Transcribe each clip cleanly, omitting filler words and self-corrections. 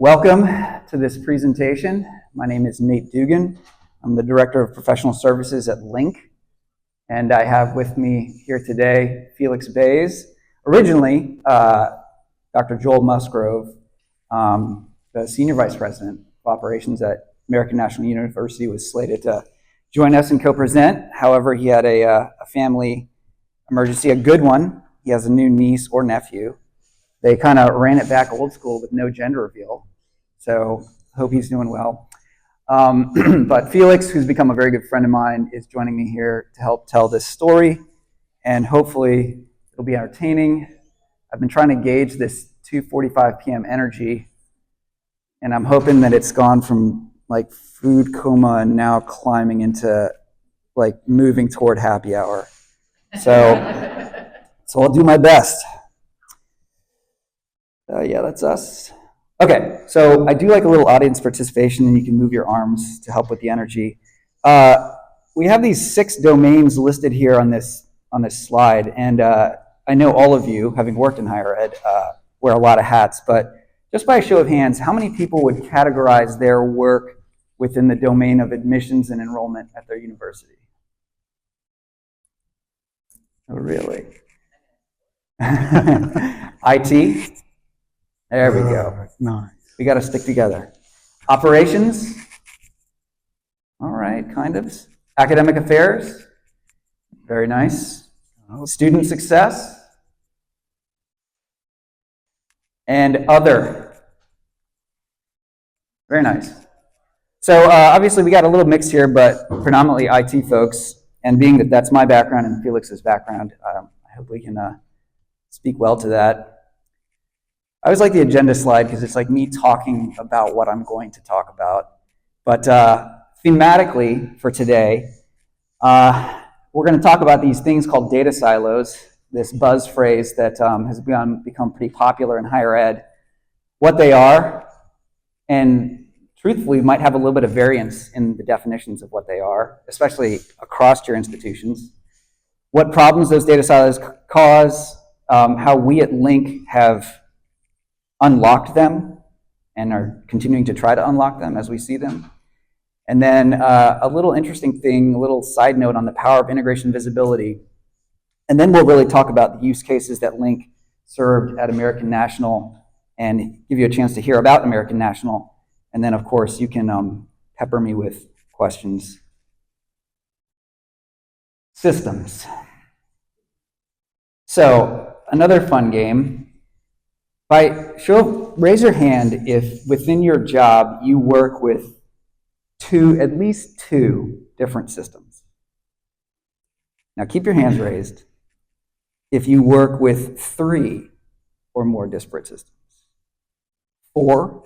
Welcome to this presentation. My name is Nate Dougan. I'm the Director of Professional Services at Lingk, and I have with me here today Felix Baez. Originally, Dr. Joel Musgrove, the Senior Vice President of Operations at American National University, was slated to join us and co-present. However, he had a family emergency, a good one. He has a new niece or nephew. They kind of ran it back old school with no gender reveal, so hope he's doing well. But Felix, who's become a very good friend of mine, is joining me here to help tell this story, and hopefully it'll be entertaining. I've been trying to gauge this 2:45 p.m. energy, and I'm hoping that it's gone from like food coma and now climbing into like moving toward happy hour. So I'll do my best. Yeah, that's us. Okay, so I do like a little audience participation, and you can move your arms to help with the energy. We have these 6 domains listed here on this slide, and I know all of you, having worked in higher ed, wear a lot of hats, but just by a show of hands, how many people would categorize their work within the domain of admissions and enrollment at their university? Oh, really? IT? There we go. Nice. We got to stick together. Operations? All right, kind of. Academic affairs? Very nice. Student success? And other? Very nice. So obviously we got a little mix here, but predominantly IT folks. And being that that's my background and Felix's background, I hope we can speak well to that. I always like the agenda slide because it's like me talking about what I'm going to talk about. But thematically for today, we're going to talk about these things called data silos, this buzz phrase that has become pretty popular in higher ed, what they are, and truthfully might have a little bit of variance in the definitions of what they are, especially across your institutions, what problems those data silos cause, how we at Lingk have unlocked them and are continuing to try to unlock them as we see them. And then a little interesting thing, a little side note on the power of integration visibility. And then we'll really talk about the use cases that Lingk served at American National and give you a chance to hear about American National. And then, of course, you can pepper me with questions. Systems. So another fun game. Raise your hand if within your job you work with at least two different systems. Now keep your hands raised if you work with 3 or more disparate systems. 4,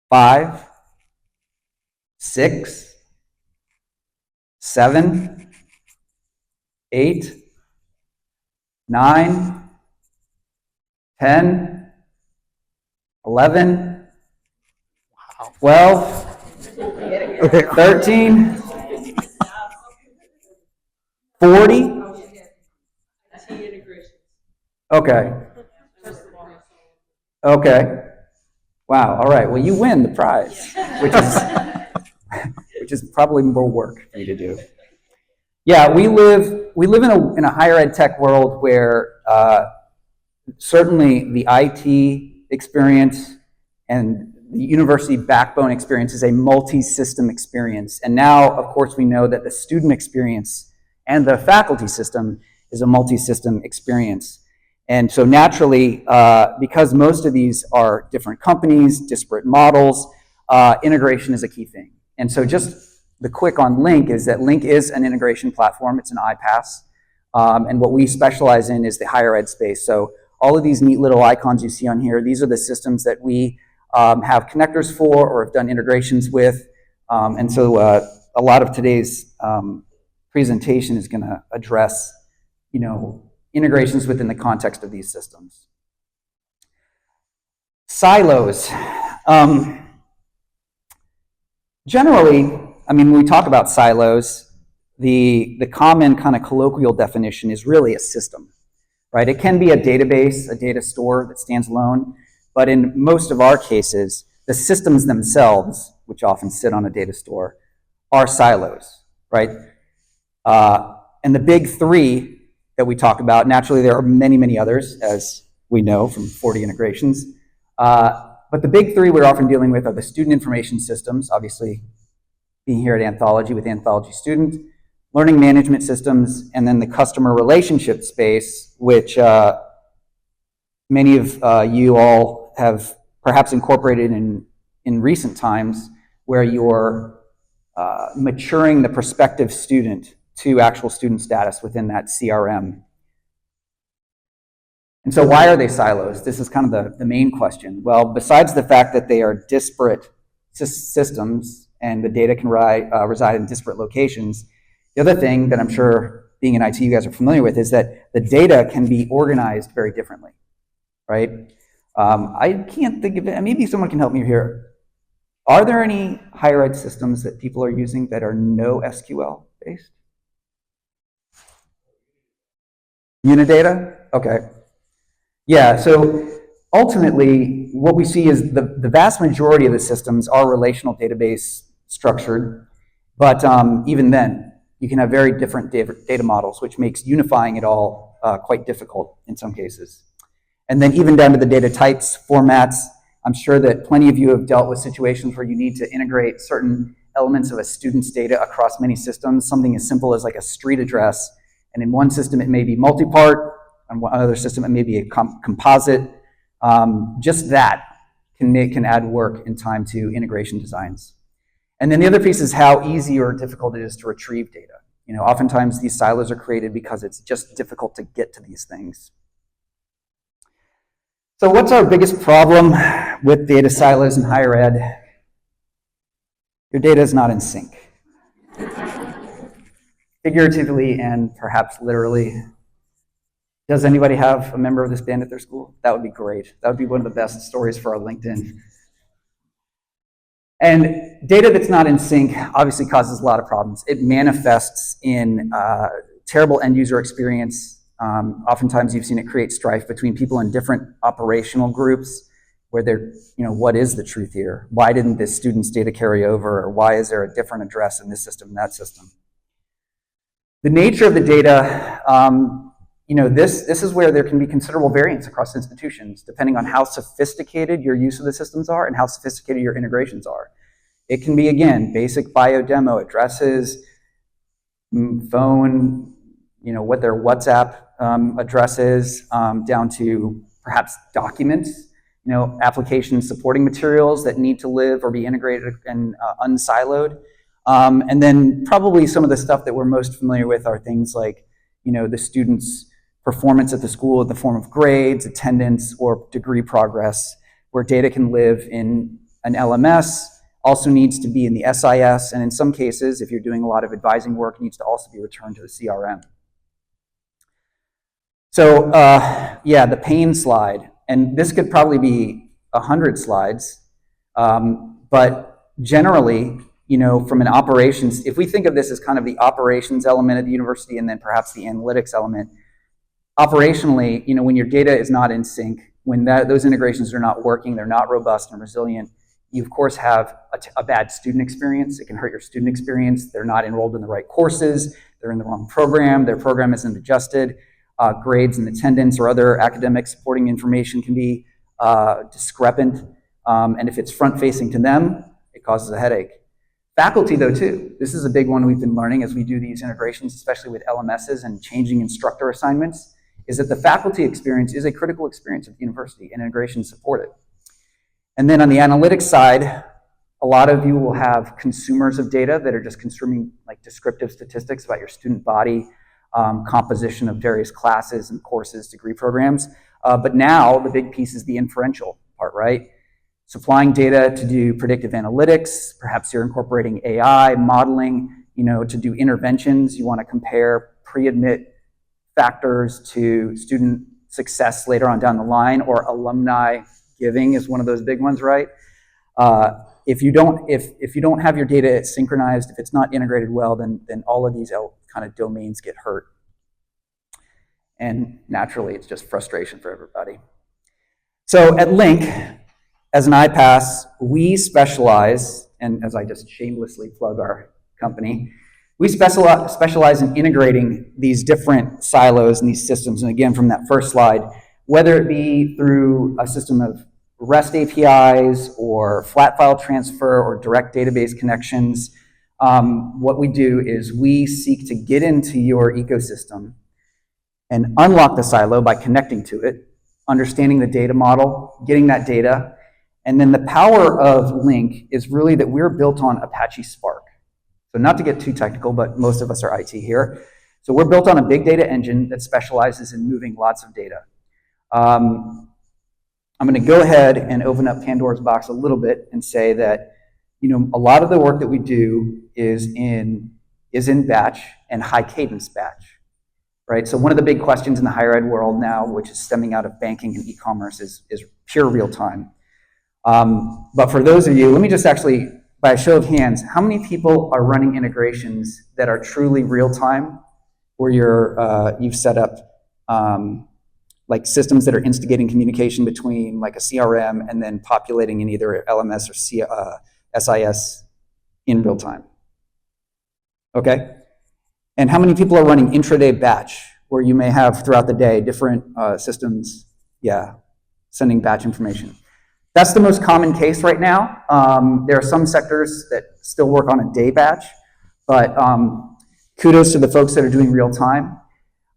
5, 6, 7, 8, 9, 10, 11, 12, 13, 40. Okay. Okay. Wow. All right. Well, you win the prize, which is probably more work for you to do. Yeah, we live in a higher ed tech world where certainly the IT experience and the university backbone experience is a multi-system experience. And now, of course, we know that the student experience and the faculty system is a multi-system experience. And so naturally, because most of these are different companies, disparate models, integration is a key thing. And so just the quick on Lingk is that Lingk is an integration platform. It's an iPaaS. And what we specialize in is the higher ed space. So all of these neat little icons you see on here, these are the systems that we have connectors for or have done integrations with. And so a lot of today's presentation is going to address, integrations within the context of these systems. Silos. Generally, when we talk about silos, the common kind of colloquial definition is really a system, right? It can be a database, a data store that stands alone, but in most of our cases, the systems themselves, which often sit on a data store, are silos, right? And the big three that we talk about, naturally there are many, many others, as we know from 40 integrations, but the big three we're often dealing with are the student information systems, obviously being here at Anthology with Anthology Student, learning management systems, and then the customer relationship space, which many of you all have perhaps incorporated in recent times, where you're maturing the prospective student to actual student status within that CRM. And so why are they silos? This is kind of the main question. Well, besides the fact that they are disparate systems and the data can reside in disparate locations, the other thing that I'm sure being in IT you guys are familiar with is that the data can be organized very differently, right? I can't think of it, maybe someone can help me here. Are there any higher ed systems that people are using that are no SQL based? Unidata? Okay. Yeah, so ultimately what we see is the vast majority of the systems are relational database structured, but even then, you can have very different data models, which makes unifying it all quite difficult in some cases. And then even down to the data types, formats, I'm sure that plenty of you have dealt with situations where you need to integrate certain elements of a student's data across many systems, something as simple as like a street address. And in one system, it may be multi-part, on one other system, it may be a composite. Just that can add work and time to integration designs. And then the other piece is how easy or difficult it is to retrieve data. You know, oftentimes these silos are created because it's just difficult to get to these things. So what's our biggest problem with data silos in higher ed? Your data is not in sync. Figuratively and perhaps literally. Does anybody have a member of this band at their school? That would be great. That would be one of the best stories for our LinkedIn. And data that's not in sync obviously causes a lot of problems. It manifests in terrible end user experience. Oftentimes you've seen it create strife between people in different operational groups where they're, you know, what is the truth here? Why didn't this student's data carry over? Or why is there a different address in this system and that system? The nature of the data, you know, this is where there can be considerable variance across institutions, depending on how sophisticated your use of the systems are and how sophisticated your integrations are. It can be, again, basic bio demo addresses, phone, you know, what their WhatsApp address is, down to perhaps documents, you know, application supporting materials that need to live or be integrated and unsiloed. And then probably some of the stuff that we're most familiar with are things like, you know, the students' performance at the school in the form of grades, attendance, or degree progress, where data can live in an LMS, also needs to be in the SIS, and in some cases, if you're doing a lot of advising work, needs to also be returned to the CRM. So, yeah, the pain slide, and this could probably be 100 slides, but generally, you know, from an operations, if we think of this as kind of the operations element of the university and then perhaps the analytics element, operationally, you know, when your data is not in sync, when those integrations are not working, they're not robust and resilient, you of course have a bad student experience. It can hurt your student experience. They're not enrolled in the right courses. They're in the wrong program. Their program isn't adjusted. Grades and attendance or other academic supporting information can be discrepant. And if it's front-facing to them, it causes a headache. Faculty, though, too. This is a big one we've been learning as we do these integrations, especially with LMSs and changing instructor assignments, is that the faculty experience is a critical experience at the university and integrations support it. And then on the analytics side, a lot of you will have consumers of data that are just consuming like descriptive statistics about your student body, composition of various classes and courses, degree programs. But now the big piece is the inferential part, right? Supplying data to do predictive analytics, perhaps you're incorporating AI, modeling, you know, to do interventions. You want to compare pre-admit factors to student success later on down the line, or alumni giving is one of those big ones, right? If you don't have your data synchronized, if it's not integrated well, then all of these kind of domains get hurt. And naturally, it's just frustration for everybody. So at Lingk, as an iPass, we specialize, and as I just shamelessly plug our company, we specialize in integrating these different silos and these systems. And again, from that first slide, whether it be through a system of REST APIs or flat file transfer or direct database connections, what we do is we seek to get into your ecosystem and unlock the silo by connecting to it, understanding the data model, getting that data. And then the power of Lingk is really that we're built on Apache Spark. So not to get too technical, but most of us are IT here. So we're built on a big data engine that specializes in moving lots of data. I'm going to go ahead and open up Pandora's box a little bit and say that, you know, a lot of the work that we do is in batch and high cadence batch, right? So one of the big questions in the higher ed world now, which is stemming out of banking and e-commerce, is pure real time. But for those of you, let me just actually, by a show of hands, how many people are running integrations that are truly real time, where you've set up like systems that are instigating communication between like a CRM and then populating in either LMS or SIS in real time? Okay. And how many people are running intraday batch, where you may have throughout the day different systems, sending batch information? That's the most common case right now. There are some sectors that still work on a day batch, but kudos to the folks that are doing real time.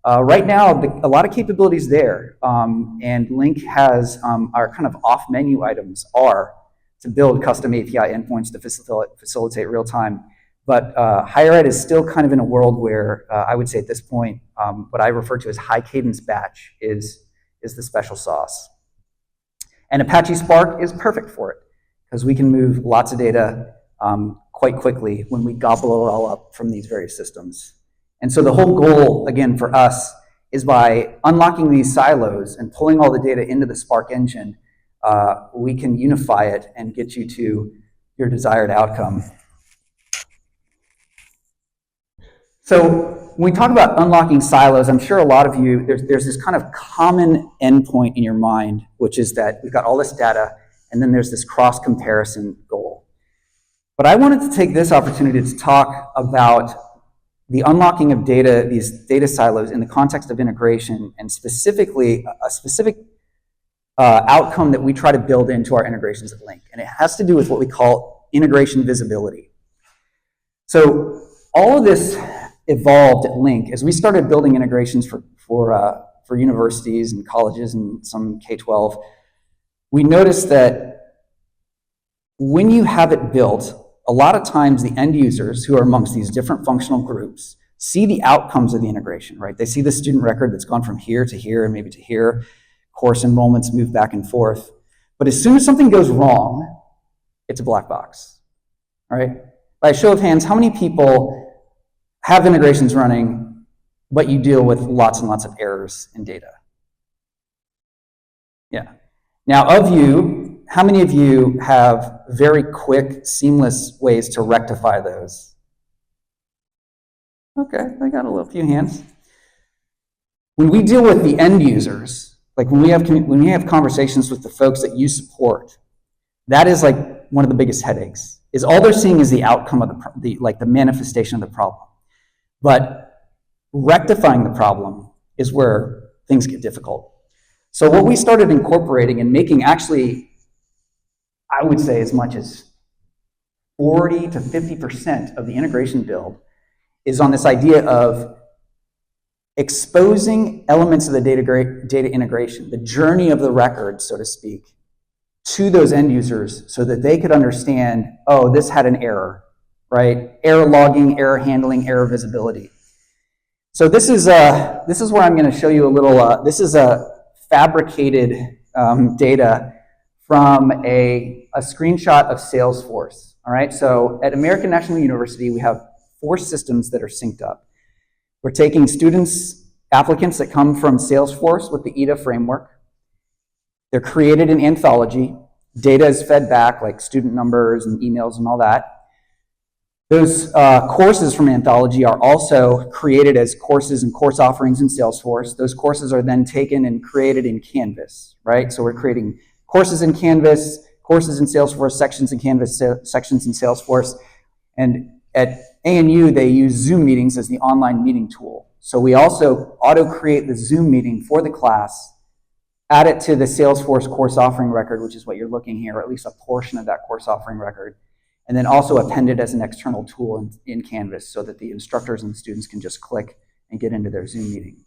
Right now, a lot of capabilities there, and Lingk has our kind of off menu items are to build custom API endpoints to facilitate real time. But higher ed is still kind of in a world where I would say at this point, what I refer to as high cadence batch is the special sauce. And Apache Spark is perfect for it, because we can move lots of data quite quickly when we gobble it all up from these various systems. And so the whole goal, again, for us is by unlocking these silos and pulling all the data into the Spark engine, we can unify it and get you to your desired outcome. So when we talk about unlocking silos, I'm sure a lot of you, there's this kind of common endpoint in your mind, which is that we've got all this data, and then there's this cross-comparison goal. But I wanted to take this opportunity to talk about the unlocking of data, these data silos, in the context of integration, and specifically a specific outcome that we try to build into our integrations at Lingk. And it has to do with what we call integration visibility. So all of this evolved at Lingk as we started building integrations for universities and colleges and some K-12. We noticed that when you have it built, a lot of times the end users who are amongst these different functional groups see the outcomes of the integration, right? They see the student record that's gone from here to here and maybe to here. Course enrollments move back and forth. But as soon as something goes wrong, it's a black box, all right? By a show of hands, how many people have integrations running, but you deal with lots and lots of errors in data? Yeah. Now, of you, how many of you have very quick, seamless ways to rectify those? Okay, I got a few hands. When we deal with the end users, like when we have conversations with the folks that you support, that is like one of the biggest headaches. Is all they're seeing is the outcome of the manifestation of the problem. But rectifying the problem is where things get difficult. So what we started incorporating and making, actually, I would say as much as 40 to 50% of the integration build is on this idea of exposing elements of the data integration, the journey of the record, so to speak, to those end users so that they could understand, oh, this had an error, right? Error logging, error handling, error visibility. So this is where I'm going to show you a little, this is a fabricated data from a screenshot of Salesforce, all right? So at American National University, we have 4 systems that are synced up. We're taking applicants that come from Salesforce with the EDA framework. They're created in Anthology. Data is fed back, like student numbers and emails and all that. Those courses from Anthology are also created as courses and course offerings in Salesforce. Those courses are then taken and created in Canvas, right? So we're creating courses in Canvas, courses in Salesforce, sections in Canvas, sections in Salesforce. And at ANU, they use Zoom meetings as the online meeting tool. So we also auto-create the Zoom meeting for the class, add it to the Salesforce course offering record, which is what you're looking here, or at least a portion of that course offering record, and then also append it as an external tool in Canvas so that the instructors and the students can just click and get into their Zoom meeting.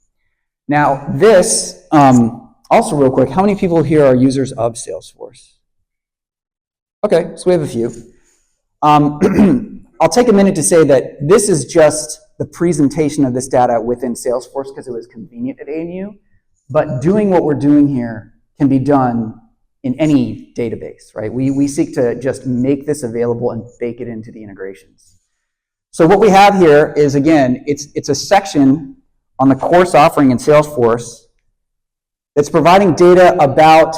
Now this, also real quick, how many people here are users of Salesforce? Okay, so we have a few. I'll take a minute to say that this is just the presentation of this data within Salesforce because it was convenient at ANU, but doing what we're doing here can be done in any database, right? We seek to just make this available and bake it into the integrations. So what we have here is, again, it's a section on the course offering in Salesforce that's providing data about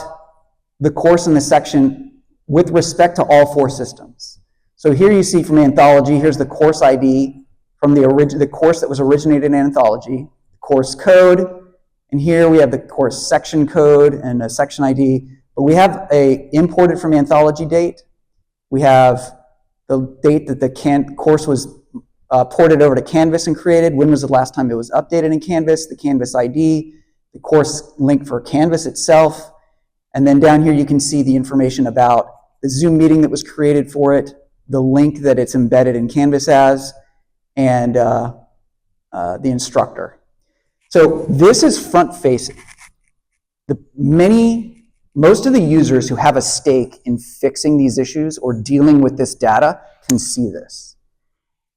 the course in the section with respect to all 4 systems. So here you see from Anthology, here's the course ID from the course that was originated in Anthology, course code, and here we have the course section code and a section ID, but we have a imported from Anthology date. We have the date that the course was ported over to Canvas and created, when was the last time it was updated in Canvas, the Canvas ID, the course link for Canvas itself, and then down here you can see the information about the Zoom meeting that was created for it, the link that it's embedded in Canvas as, and the instructor. So this is front-facing. Most of the users who have a stake in fixing these issues or dealing with this data can see this.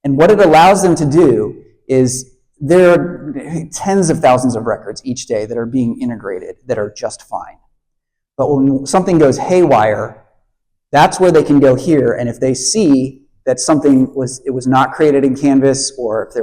And what it allows them to do is there are tens of thousands of records each day that are being integrated that are just fine. But when something goes haywire, that's where they can go here, and if they see that something was not created in Canvas, or if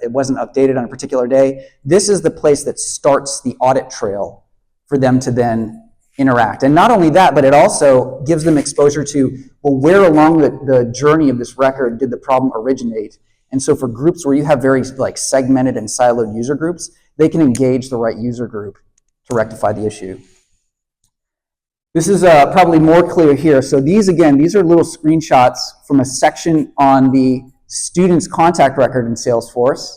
it wasn't updated on a particular day, this is the place that starts the audit trail for them to then interact. And not only that, but it also gives them exposure to, well, where along the journey of this record did the problem originate? And so for groups where you have very segmented and siloed user groups, they can engage the right user group to rectify the issue. This is probably more clear here. So these are little screenshots from a section on the student's contact record in Salesforce.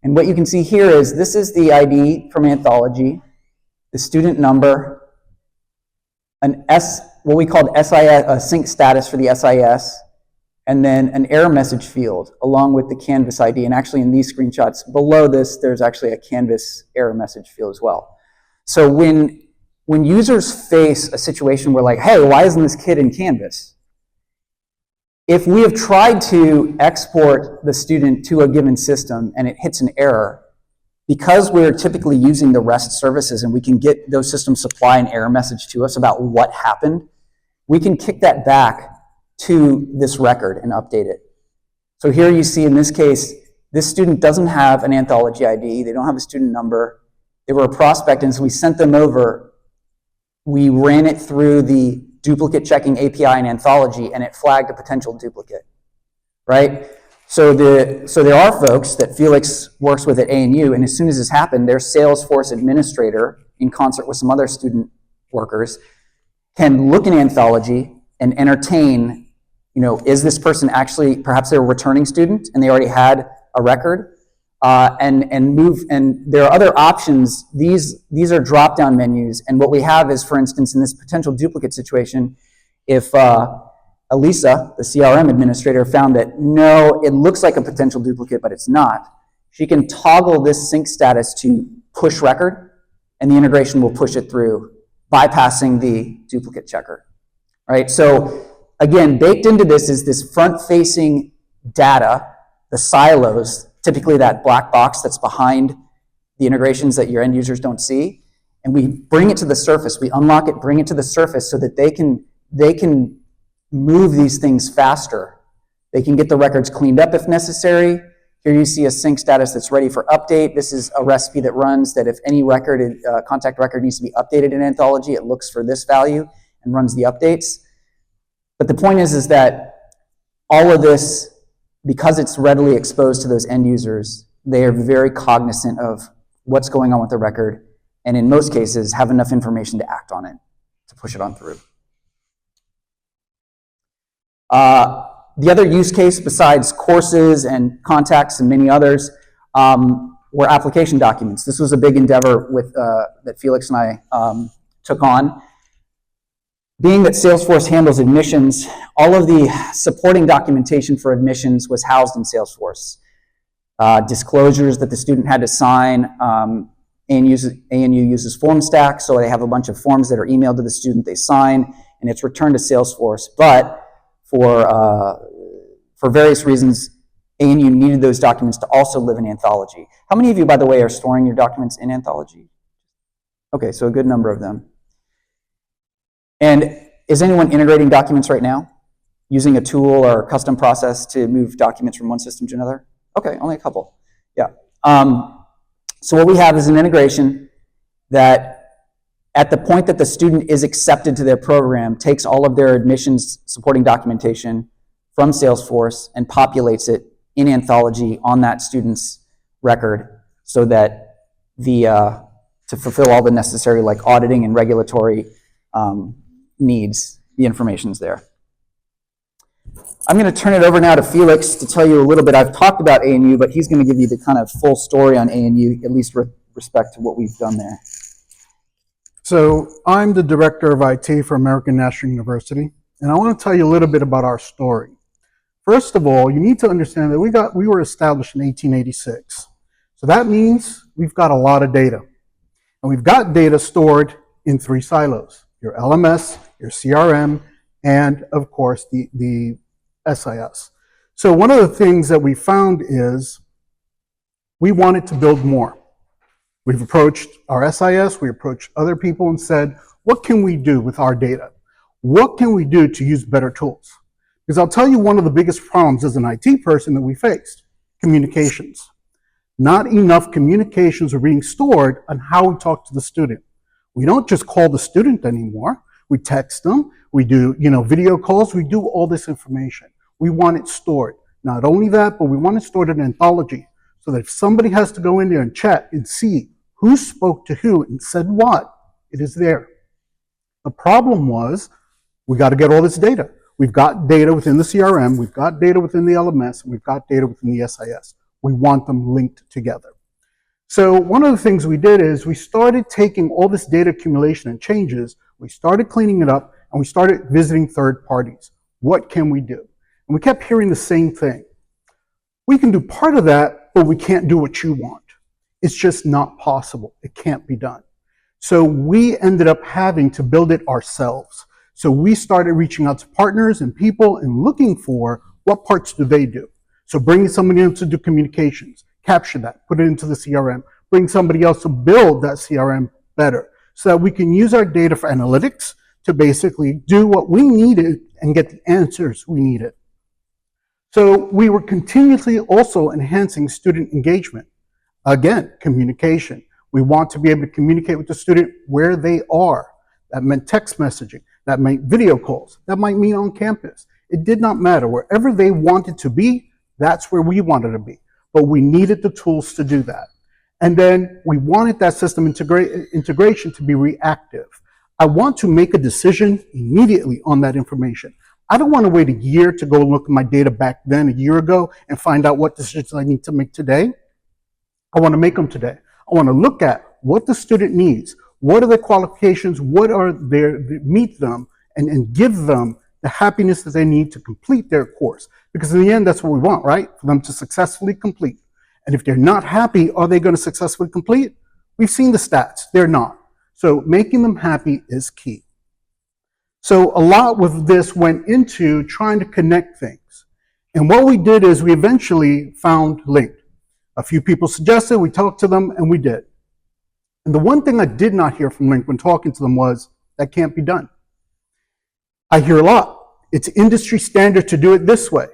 And what you can see here is this is the ID from Anthology, the student number, what we called SIS, a sync status for the SIS, and then an error message field along with the Canvas ID. And actually in these screenshots below this, there's actually a Canvas error message field as well. So when users face a situation where hey, why isn't this kid in Canvas? If we have tried to export the student to a given system and it hits an error, because we're typically using the REST services and we can get those systems supply an error message to us about what happened, we can kick that back to this record and update it. So here you see in this case, this student doesn't have an Anthology ID, they don't have a student number, they were a prospect, and so we sent them over. We ran it through the duplicate checking API in Anthology, and it flagged a potential duplicate, right? So there are folks that Felix works with at ANU, and as soon as this happened, their Salesforce administrator, in concert with some other student workers, can look in Anthology and entertain, is this person actually, perhaps they're a returning student and they already had a record, and move, and there are other options. These are drop-down menus, and what we have is, for instance, in this potential duplicate situation, if Elisa, the CRM administrator, found that no, it looks like a potential duplicate, but it's not, she can toggle this sync status to push record, and the integration will push it through, bypassing the duplicate checker, right? So again, baked into this is this front-facing data, the silos, typically that black box that's behind the integrations that your end users don't see, and we bring it to the surface. We unlock it, bring it to the surface so that they can move these things faster. They can get the records cleaned up if necessary. Here you see a sync status that's ready for update. This is a recipe that runs that if any record, contact record needs to be updated in Anthology, it looks for this value and runs the updates. But the point is that all of this, because it's readily exposed to those end users, they are very cognizant of what's going on with the record, and in most cases have enough information to act on it, to push it on through. The other use case besides courses and contacts and many others were application documents. This was a big endeavor with, that Felix and I took on. Being that Salesforce handles admissions, all of the supporting documentation for admissions was housed in Salesforce. Disclosures that the student had to sign. ANU uses form stacks, so they have a bunch of forms that are emailed to the student, they sign, and it's returned to Salesforce. But for various reasons, ANU needed those documents to also live in Anthology. How many of you, by the way, are storing your documents in Anthology? Okay, so a good number of them. And is anyone integrating documents right now? Using a tool or a custom process to move documents from one system to another? Okay, only a couple. Yeah. So what we have is an integration that at the point that the student is accepted to their program, takes all of their admissions supporting documentation from Salesforce and populates it in Anthology on that student's record so that to fulfill all the necessary like auditing and regulatory needs, the information's there. I'm going to turn it over now to Felix to tell you a little bit. I've talked about ANU, but he's going to give you the kind of full story on ANU, at least with respect to what we've done there. So I'm the director of IT for American National University, and I want to tell you a little bit about our story. First of all, you need to understand that we were established in 1886. So that means we've got a lot of data. And we've got data stored in 3 silos: your LMS, your CRM, and of course the SIS. So one of the things that we found is we wanted to build more. We've approached our SIS, we approached other people and said, what can we do with our data? What can we do to use better tools? Because I'll tell you one of the biggest problems as an IT person that we faced: communications. Not enough communications are being stored on how we talk to the student. We don't just call the student anymore. We text them, we do video calls, we do all this information. We want it stored. Not only that, but we want it stored in Anthology so that if somebody has to go in there and check and see who spoke to who and said what, it is there. The problem was we got to get all this data. We've got data within the CRM, we've got data within the LMS, and we've got data within the SIS. We want them linked together. So one of the things we did is we started taking all this data accumulation and changes, we started cleaning it up, and we started visiting third parties. What can we do? And we kept hearing the same thing. We can do part of that, but we can't do what you want. It's just not possible. It can't be done. So we ended up having to build it ourselves. So we started reaching out to partners and people and looking for what parts do they do. So bringing somebody in to do communications, capture that, put it into the CRM, bring somebody else to build that CRM better so that we can use our data for analytics to basically do what we needed and get the answers we needed. So we were continuously also enhancing student engagement. Again, communication. We want to be able to communicate with the student where they are. That meant text messaging. That meant video calls. That might mean on campus. It did not matter. Wherever they wanted to be, that's where we wanted to be. But we needed the tools to do that. And then we wanted that system integration to be reactive. I want to make a decision immediately on that information. I don't want to wait a year to go look at my data back then, a year ago, and find out what decisions I need to make today. I want to make them today. I want to look at what the student needs, what are their qualifications, what are meet them, and give them the happiness that they need to complete their course. Because in the end, that's what we want, right? For them to successfully complete. And if they're not happy, are they going to successfully complete? We've seen the stats. They're not. So making them happy is key. So a lot with this went into trying to connect things. And what we did is we eventually found Lingk. A few people suggested, we talked to them, and we did. And the one thing I did not hear from Lingk when talking to them was, that can't be done. I hear a lot. It's industry standard to do it this way.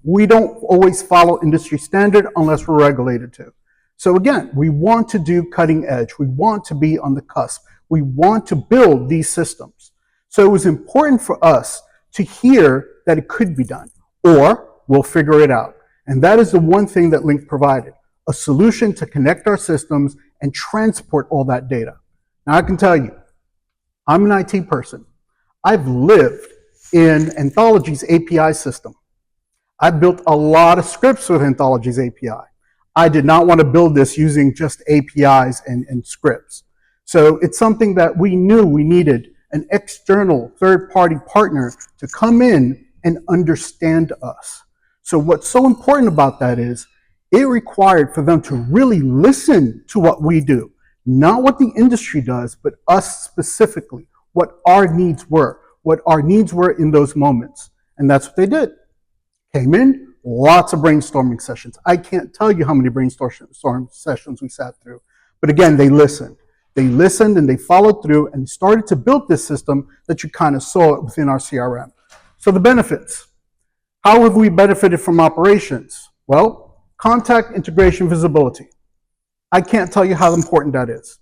We don't always follow industry standard unless we're regulated to. So again, we want to do cutting edge. We want to be on the cusp. We want to build these systems. So it was important for us to hear that it could be done, or we'll figure it out. And that is the one thing that Lingk provided, a solution to connect our systems and transport all that data. Now I can tell you, I'm an IT person. I've lived in Anthology's API system. I built a lot of scripts with Anthology's API. I did not want to build this using just APIs and scripts. So it's something that we knew we needed an external third-party partner to come in and understand us. So what's so important about that is it required for them to really listen to what we do, not what the industry does, but us specifically, what our needs were in those moments. And that's what they did. Came in, lots of brainstorming sessions. I can't tell you how many brainstorm sessions we sat through. But again, they listened. They listened and they followed through and started to build this system that you kind of saw within our CRM. So the benefits. How have we benefited from operations? Well, contact integration visibility. I can't tell you how important that is.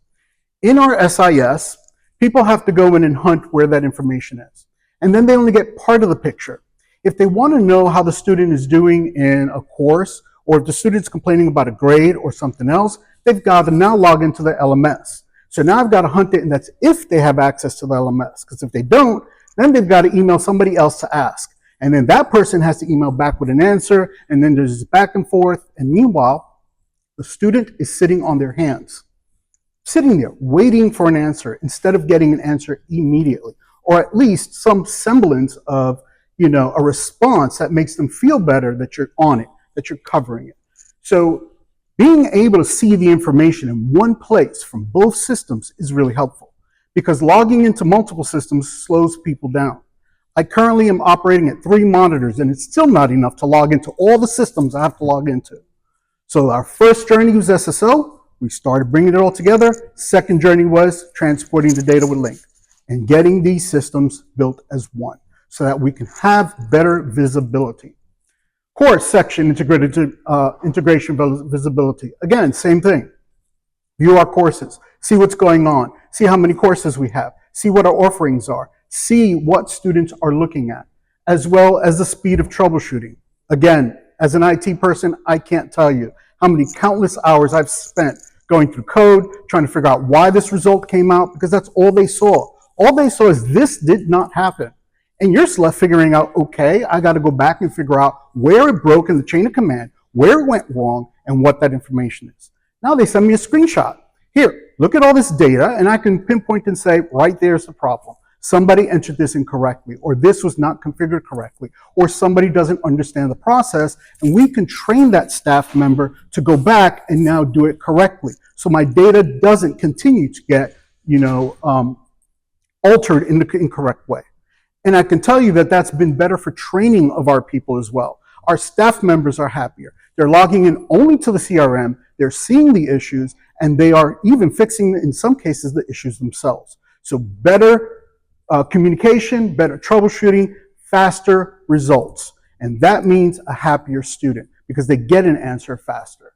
In our SIS, people have to go in and hunt where that information is. And then they only get part of the picture. If they want to know how the student is doing in a course, or if the student's complaining about a grade or something else, they've got to now log into the LMS. So now I've got to hunt it, and that's if they have access to the LMS. Because if they don't, then they've got to email somebody else to ask. And then that person has to email back with an answer, and then there's back and forth. And meanwhile, the student is sitting on their hands, sitting there waiting for an answer instead of getting an answer immediately, or at least some semblance of a response that makes them feel better that you're on it, that you're covering it. So being able to see the information in one place from both systems is really helpful, because logging into multiple systems slows people down. I currently am operating at 3 monitors, and it's still not enough to log into all the systems I have to log into. So our first journey was SSO. We started bringing it all together. Second journey was transporting the data with Lingk and getting these systems built as one so that we can have better visibility. Course section integration visibility. Again, same thing. View our courses, see what's going on, see how many courses we have, see what our offerings are, see what students are looking at, as well as the speed of troubleshooting. Again, as an IT person, I can't tell you how many countless hours I've spent going through code, trying to figure out why this result came out, because that's all they saw. All they saw is this did not happen. And you're just left figuring out, okay, I got to go back and figure out where it broke in the chain of command, where it went wrong, and what that information is. Now they send me a screenshot. Here, look at all this data, and I can pinpoint and say, right there's the problem. Somebody entered this incorrectly, or this was not configured correctly, or somebody doesn't understand the process, and we can train that staff member to go back and now do it correctly. So my data doesn't continue to get, altered in the incorrect way. And I can tell you that that's been better for training of our people as well. Our staff members are happier. They're logging in only to the CRM, they're seeing the issues, and they are even fixing, in some cases, the issues themselves. So better communication, better troubleshooting, faster results. And that means a happier student because they get an answer faster.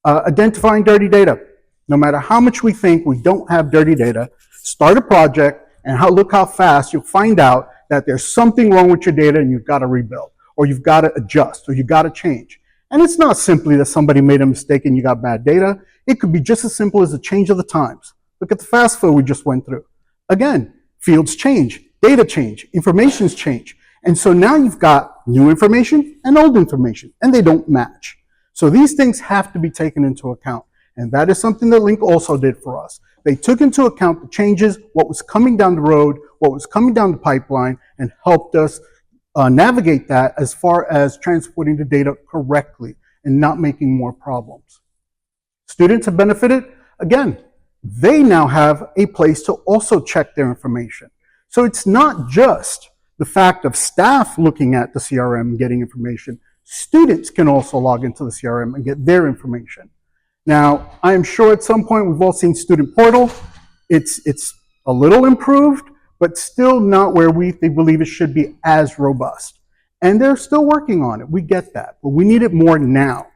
Identifying dirty data. No matter how much we think we don't have dirty data, start a project and look how fast you'll find out that there's something wrong with your data and you've got to rebuild, or you've got to adjust, or you've got to change. And it's not simply that somebody made a mistake and you got bad data. It could be just as simple as a change of the times. Look at the fast flow we just went through. Again, fields change, data change, informations change. And so now you've got new information and old information, and they don't match. So these things have to be taken into account. And that is something that Lingk also did for us. They took into account the changes, what was coming down the road, what was coming down the pipeline, and helped us navigate that as far as transporting the data correctly and not making more problems. Students have benefited. Again, they now have a place to also check their information. So it's not just the fact of staff looking at the CRM and getting information. Students can also log into the CRM and get their information. Now, I am sure at some point we've all seen Student Portal. It's a little improved, but still not where they believe it should be as robust. And they're still working on it. We get that, but we need it more now.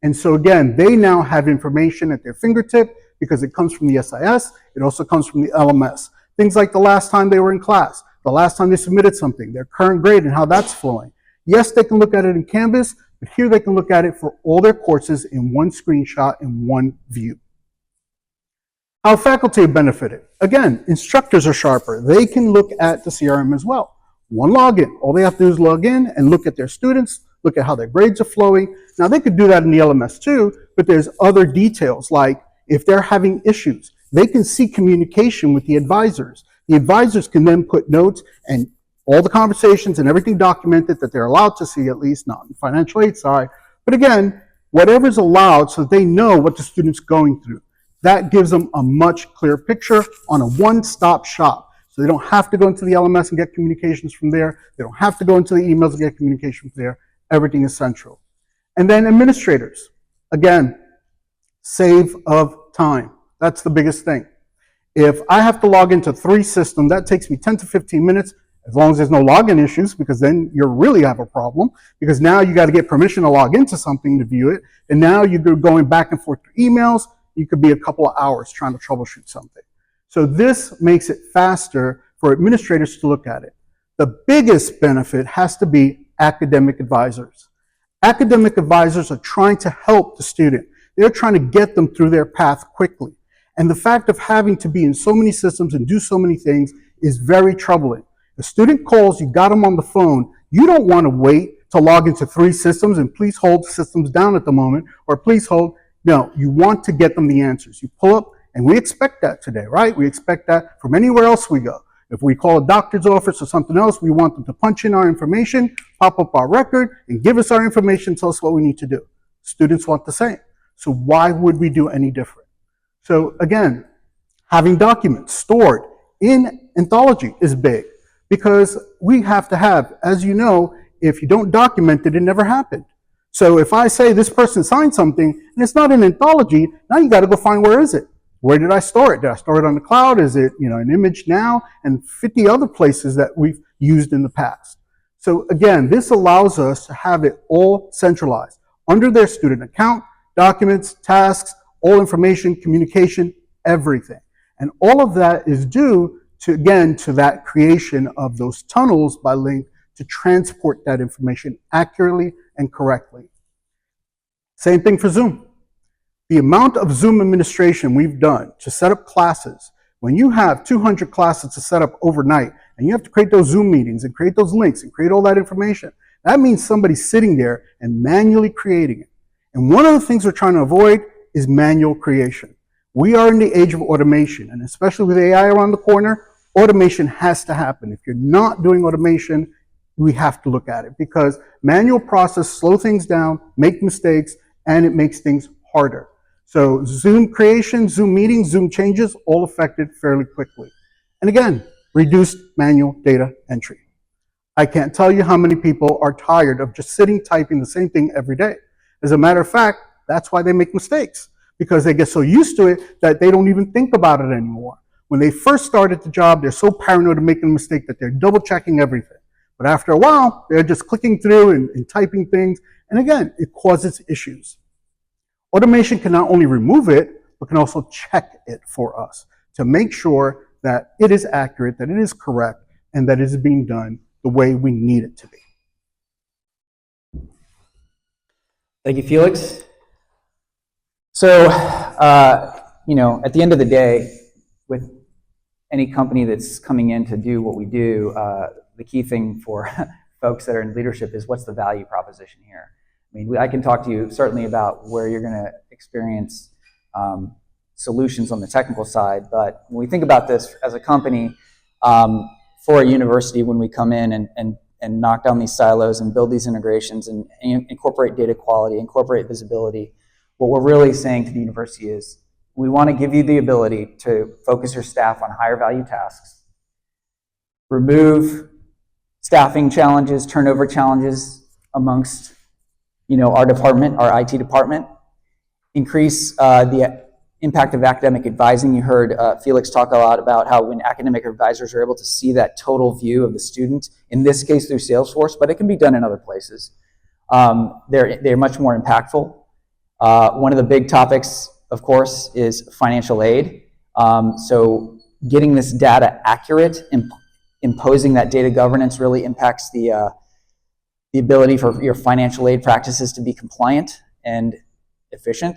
And so again, they now have information at their fingertip because it comes from the SIS. It also comes from the LMS. Things like the last time they were in class, the last time they submitted something, their current grade and how that's flowing. Yes, they can look at it in Canvas, but here they can look at it for all their courses in one screenshot, in one view. How faculty have benefited. Again, instructors are sharper. They can look at the CRM as well. one login. All they have to do is log in and look at their students, look at how their grades are flowing. Now they could do that in the LMS too, but there's other details like if they're having issues, they can see communication with the advisors. The advisors can then put notes and all the conversations and everything documented that they're allowed to see, at least not on the financial aid side. But again, whatever's allowed so they know what the student's going through. That gives them a much clearer picture on a one-stop shop. So they don't have to go into the LMS and get communications from there. They don't have to go into the emails and get communication from there. Everything is central. And then administrators. Again, save of time. That's the biggest thing. If I have to log into 3 systems, that takes me 10 to 15 minutes, as long as there's no login issues, because then you really have a problem, because now you got to get permission to log into something to view it, and now you're going back and forth through emails. You could be a couple of hours trying to troubleshoot something. So this makes it faster for administrators to look at it. The biggest benefit has to be academic advisors. Academic advisors are trying to help the student. They're trying to get them through their path quickly. And the fact of having to be in so many systems and do so many things is very troubling. The student calls, you got them on the phone, you don't want to wait to log into 3 systems and please hold systems down at the moment, or please hold. No, you want to get them the answers. You pull up, and we expect that today, right? We expect that from anywhere else we go. If we call a doctor's office or something else, we want them to punch in our information, pop up our record, and give us our information, tell us what we need to do. Students want the same. So why would we do any different? So again, having documents stored in Anthology is big, because we have to have, as you know, if you don't document it, it never happened. So if I say this person signed something and it's not in Anthology, now you got to go find where is it? Where did I store it? Did I store it on the cloud? Is it, an image now? And 50 other places that we've used in the past. So again, this allows us to have it all centralized under their student account, documents, tasks, all information, communication, everything. And all of that is due to, again, to that creation of those tunnels by Lingk to transport that information accurately and correctly. Same thing for Zoom. The amount of Zoom administration we've done to set up classes, when you have 200 classes to set up overnight, and you have to create those Zoom meetings and create those links and create all that information, that means somebody's sitting there and manually creating it. And one of the things we're trying to avoid is manual creation. We are in the age of automation, and especially with AI around the corner, automation has to happen. If you're not doing automation, we have to look at it, because manual process slow things down, make mistakes, and it makes things harder. So Zoom creation, Zoom meetings, Zoom changes, all affected fairly quickly. And again, reduced manual data entry. I can't tell you how many people are tired of just sitting typing the same thing every day. As a matter of fact, that's why they make mistakes, because they get so used to it that they don't even think about it anymore. When they first started the job, they're so paranoid of making a mistake that they're double checking everything. But after a while, they're just clicking through and typing things. And again, it causes issues. Automation can not only remove it, but can also check it for us to make sure that it is accurate, that it is correct, and that it is being done the way we need it to be. Thank you, Felix. So, at the end of the day, with any company that's coming in to do what we do, the key thing for folks that are in leadership is what's the value proposition here. I mean, I can talk to you certainly about where you're going to experience solutions on the technical side, but when we think about this as a company, for a university, when we come in and knock down these silos and build these integrations and incorporate data quality, incorporate visibility, what we're really saying to the university is we want to give you the ability to focus your staff on higher value tasks, remove staffing challenges, turnover challenges amongst our department, our IT department, increase the impact of academic advising. You heard Felix talk a lot about how when academic advisors are able to see that total view of the student, in this case through Salesforce, but it can be done in other places, they're much more impactful. One of the big topics, of course, is financial aid. So getting this data accurate, imposing that data governance really impacts the ability for your financial aid practices to be compliant and efficient.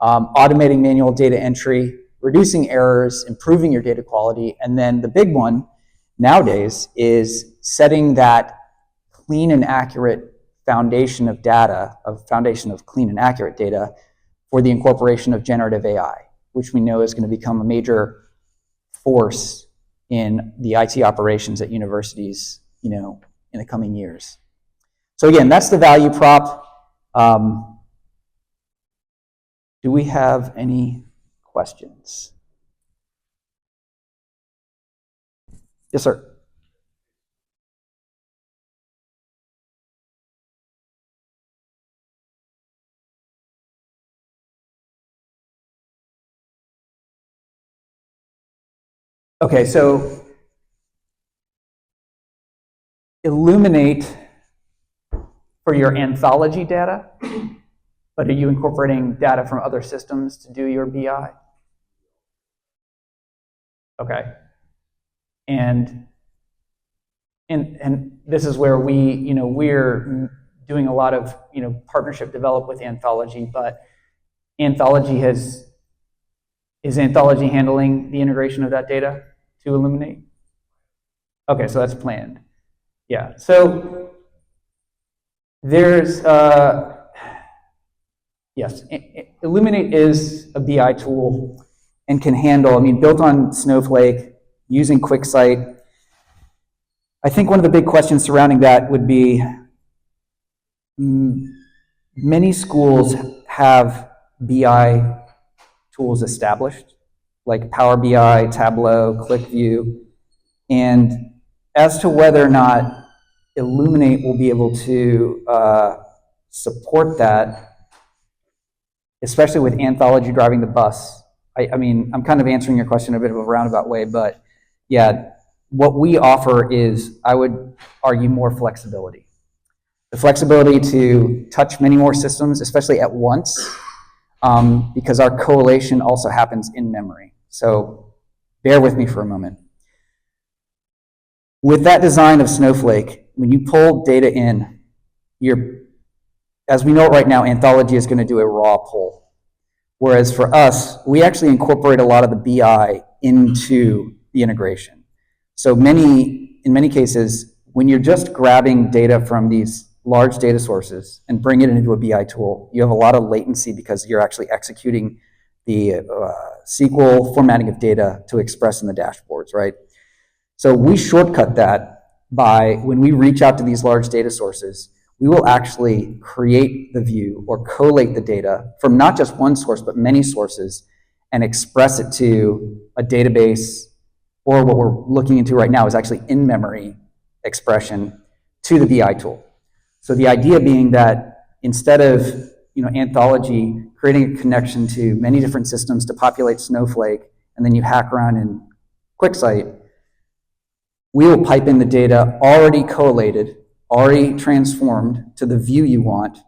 Automating manual data entry, reducing errors, improving your data quality, and then the big one nowadays is setting that clean and accurate foundation of data, foundation of clean and accurate data for the incorporation of generative AI, which we know is going to become a major force in the IT operations at universities, in the coming years. So again, that's the value prop. Do we have any questions? Yes, sir. Okay, so Illuminate for your anthology data, but are you incorporating data from other systems to do your BI? Okay. And this is where we're doing a lot of partnership develop with Anthology, but is Anthology handling the integration of that data to Illuminate? Okay, so that's planned. Yeah, so there's, yes, Illuminate is a BI tool and can handle, built on Snowflake, using QuickSight. I think one of the big questions surrounding that would be, many schools have BI tools established, like Power BI, Tableau, ClickView, and as to whether or not Illuminate will be able to support that, especially with Anthology driving the bus. I'm kind of answering your question in a bit of a roundabout way, but yeah, what we offer is, I would argue, more flexibility. The flexibility to touch many more systems, especially at once, because our correlation also happens in memory. So bear with me for a moment. With that design of Snowflake, when you pull data in, as we know it right now, Anthology is going to do a raw pull. Whereas for us, we actually incorporate a lot of the BI into the integration. So in many cases, when you're just grabbing data from these large data sources and bring it into a BI tool, you have a lot of latency because you're actually executing the SQL formatting of data to express in the dashboards, right? So we shortcut that by, when we reach out to these large data sources, we will actually create the view or collate the data from not just one source, but many sources, and express it to a database, or what we're looking into right now is actually in-memory expression to the BI tool. So the idea being that instead of Anthology creating a connection to many different systems to populate Snowflake, and then you hack around in QuickSight, we will pipe in the data already collated, already transformed to the view you want,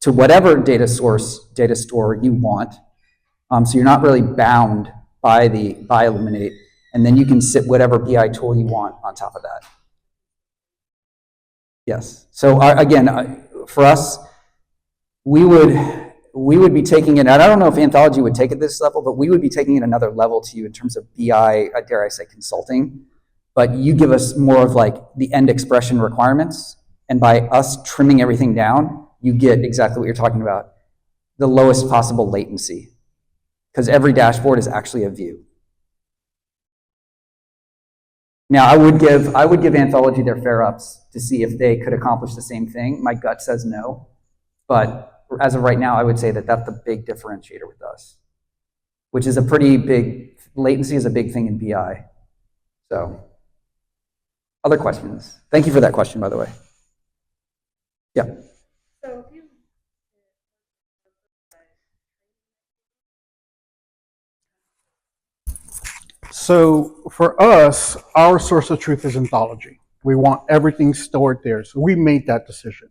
to whatever data store you want. So you're not really bound by Illuminate, and then you can sit whatever BI tool you want on top of that. Yes. So again, for us, we would be taking it, and I don't know if Anthology would take it this level, but we would be taking it another level to you in terms of BI, dare I say, consulting. But you give us more of like the end expression requirements, and by us trimming everything down, you get exactly what you're talking about, the lowest possible latency, because every dashboard is actually a view. Now, I would give Anthology their fair ups to see if they could accomplish the same thing. My gut says no, but as of right now, I would say that that's the big differentiator with us, which is a pretty big, latency is a big thing in BI. So, other questions? Thank you for that question, by the way. Yeah. So for us, our source of truth is Anthology. We want everything stored there, so we made that decision.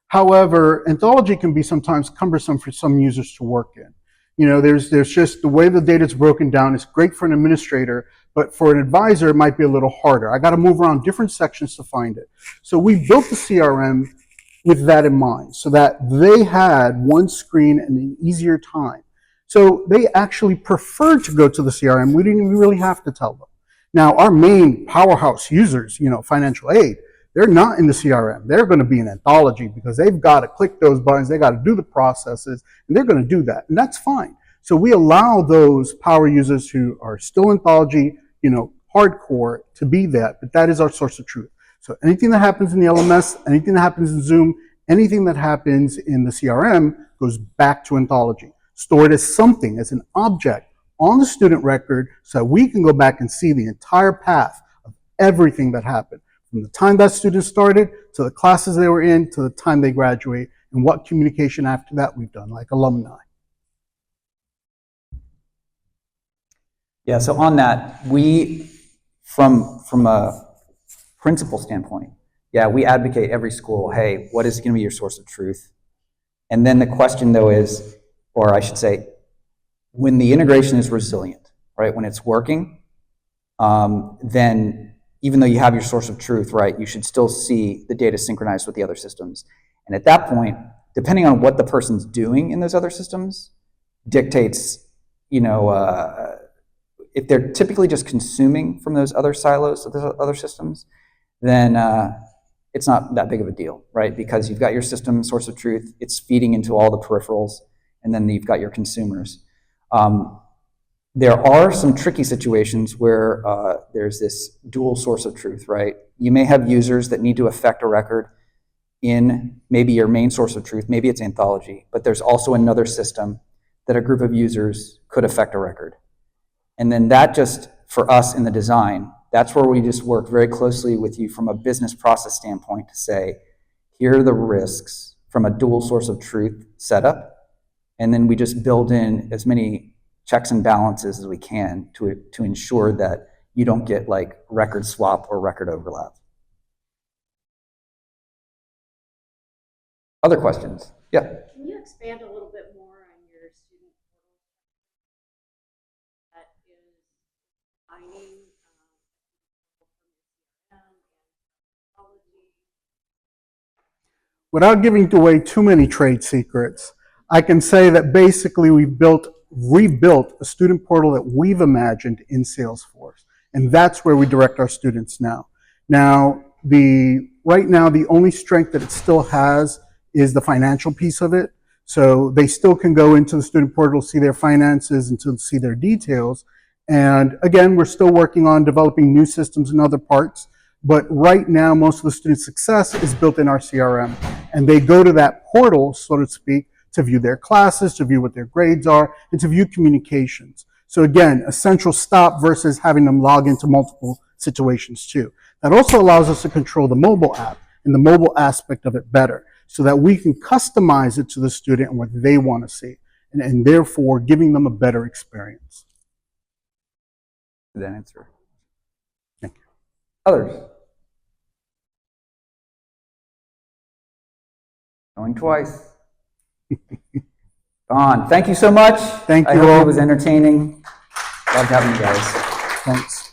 However, Anthology can be sometimes cumbersome for some users to work in. There's just the way the data is broken down is great for an administrator, but for an advisor, it might be a little harder. I got to move around different sections to find it. So we built the CRM with that in mind, so that they had one screen and an easier time. So they actually preferred to go to the CRM. We didn't really have to tell them. Now, our main powerhouse users, financial aid, they're not in the CRM. They're going to be in Anthology because they've got to click those buttons. They got to do the processes, and they're going to do that, and that's fine. So we allow those power users who are still Anthology, hardcore to be that, but that is our source of truth. So anything that happens in the LMS, anything that happens in Zoom, anything that happens in the CRM goes back to Anthology, stored as something, as an object on the student record, so we can go back and see the entire path of everything that happened, from the time that student started, to the classes they were in, to the time they graduate, and what communication after that we've done, like alumni. Yeah, so on that, we, from a principal standpoint, yeah, we advocate every school, hey, what is going to be your source of truth? And then the question, though, is, or I should say, when the integration is resilient, right, when it's working, then even though you have your source of truth, right, you should still see the data synchronized with the other systems. And at that point, depending on what the person's doing in those other systems, dictates, if they're typically just consuming from those other silos of those other systems, then it's not that big of a deal, right? Because you've got your system source of truth, it's feeding into all the peripherals, and then you've got your consumers. There are some tricky situations where there's this dual source of truth, right? You may have users that need to affect a record in maybe your main source of truth, maybe it's Anthology, but there's also another system that a group of users could affect a record. And then that just, for us in the design, that's where we just work very closely with you from a business process standpoint to say, here are the risks from a dual source of truth setup. And then we just build in as many checks and balances as we can to ensure that you don't get like record swap or record overlap. Other questions? Yeah. Can you expand a little bit more on your student portal that is defining Anthology? Without giving away too many trade secrets, I can say that basically we've rebuilt a student portal that we've imagined in Salesforce. And that's where we direct our students now. Now, right now, the only strength that it still has is the financial piece of it. So they still can go into the student portal, see their finances, and to see their details. And again, we're still working on developing new systems in other parts. But right now, most of the student success is built in our CRM. And they go to that portal, so to speak, to view their classes, to view what their grades are, and to view communications. So again, a central stop versus having them log into multiple situations too. That also allows us to control the mobile app and the mobile aspect of it better, so that we can customize it to the student and what they want to see, and therefore giving them a better experience. Did that answer? Thank you. Others? Going twice. Don, thank you so much. Thank you I hope all. it was entertaining. Loved having you guys. Thanks.